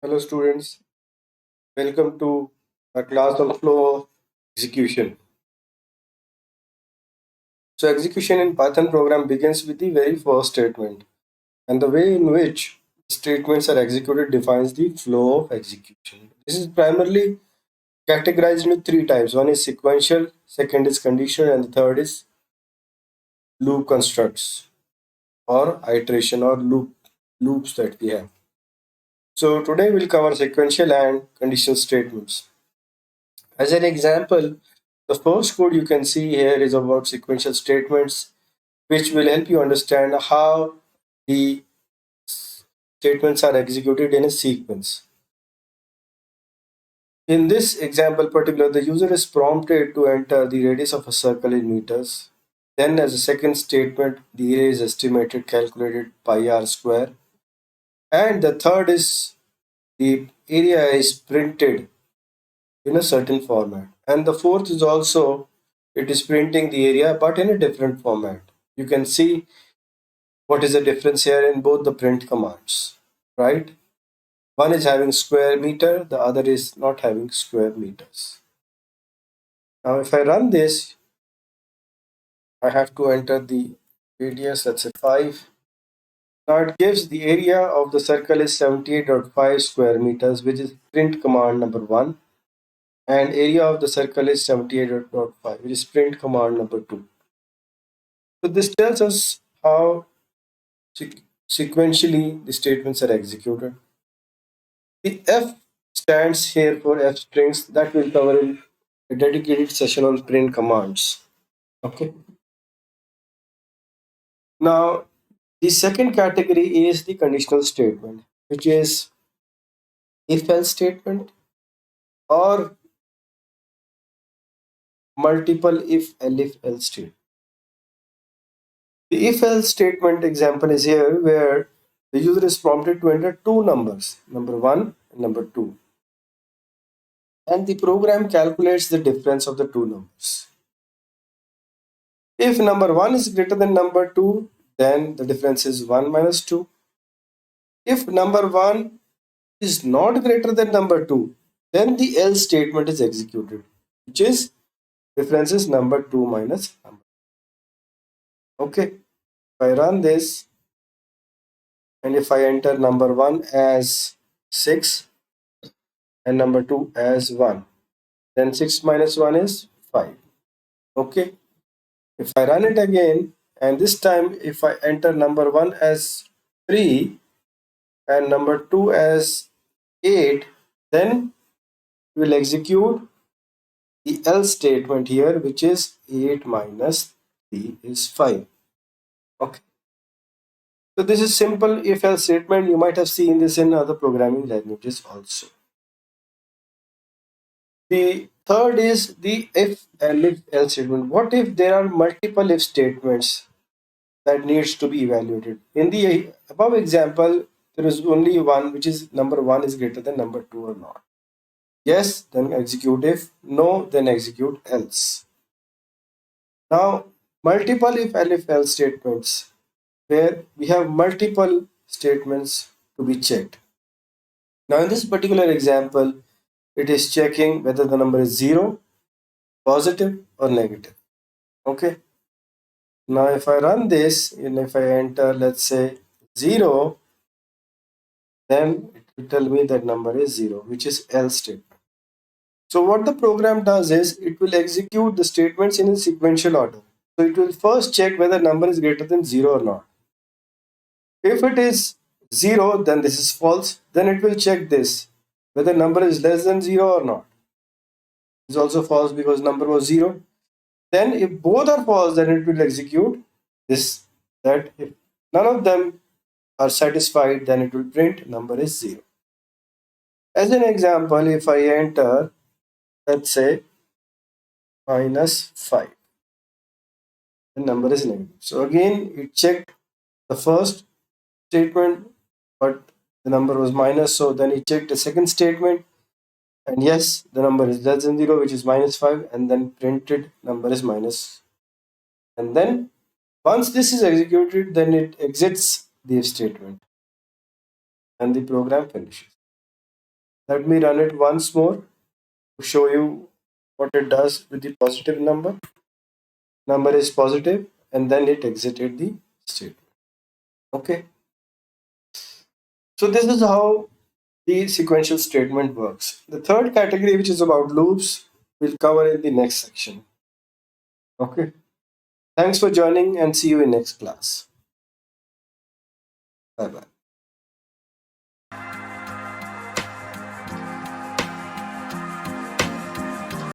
Hello students, welcome to our class on flow of execution. So execution in Python program begins with the very first statement, and the way in which statements are executed defines the flow of execution. This is primarily categorized into three types. One is sequential, second is conditional, and the third is loop constructs or iteration or loops that we have. So today we'll cover sequential and conditional statements. As an example, the first code you can see here is about sequential statements, which will help you understand how the statements are executed in a sequence. In this example particular, the user is prompted to enter the radius of a circle in meters. Then as a second statement, the area is estimated, calculated pi r square. And the third is the area is printed in a certain format. And the fourth is also it is printing the area but in a different format. You can see what is the difference here in both the print commands, right? One is having square meter, the other is not having square meters. Now if I run this, I have to enter the radius, let's say 5. Now it gives the area of the circle is 78.5 square meters, which is print command number 1, and area of the circle is 78.5, which is print command number 2. So this tells us how sequentially the statements are executed. The F stands here for F strings that we'll cover in a dedicated session on print commands. Okay. Now, the second category is the conditional statement, which is if else statement or multiple if elif else statement. The if else statement example is here where the user is prompted to enter two numbers, number 1 and number 2, and the program calculates the difference of the two numbers. If number 1 is greater than number 2, then the difference is 1 minus 2. If number 1 is not greater than number 2, then the else statement is executed, which is difference is number 2 minus number. Okay, if I run this and if I enter number 1 as 6 and number 2 as 1, then 6 minus 1 is 5. Okay, if I run it again and this time if I enter number 1 as 3 and number 2 as 8, then we will execute the else statement here, which is 8 minus 3 is 5. Okay, so this is simple if else statement. You might have seen this in other programming languages also. The third is the if elif else statement. What if there are multiple if statements that needs to be evaluated? In the above example, there is only one, which is number 1 is greater than number 2 or not. Yes, then execute if. No, then execute else. Now, multiple if elif else statements where we have multiple statements to be checked. Now, in this particular example, it is checking whether the number is 0, positive, or negative. Okay. Now, if I run this and if I enter, let's say 0, then it will tell me that number is 0, which is else statement. So, what the program does is it will execute the statements in a sequential order. So, it will first check whether number is greater than 0 or not. If it is 0, then this is false. Then it will check this whether number is less than 0 or not. It's also false because number was 0. Then if both are false, then it will execute this, that if none of them are satisfied, then it will print number is 0. As an example, if I enter, let's say minus 5, the number is negative. So again, it checked the first statement, but the number was minus, so then it checked the second statement, and yes, the number is less than 0, which is minus 5, and then printed number is minus. And then once this is executed, then it exits the if statement and the program finishes. Let me run it once more to show you what it does with the positive number. Number is positive and then it exited the statement. Okay. So this is how the sequential statement works. The third category, which is about loops, we'll cover in the next section. Okay. Thanks for joining and see you in next class. Bye bye.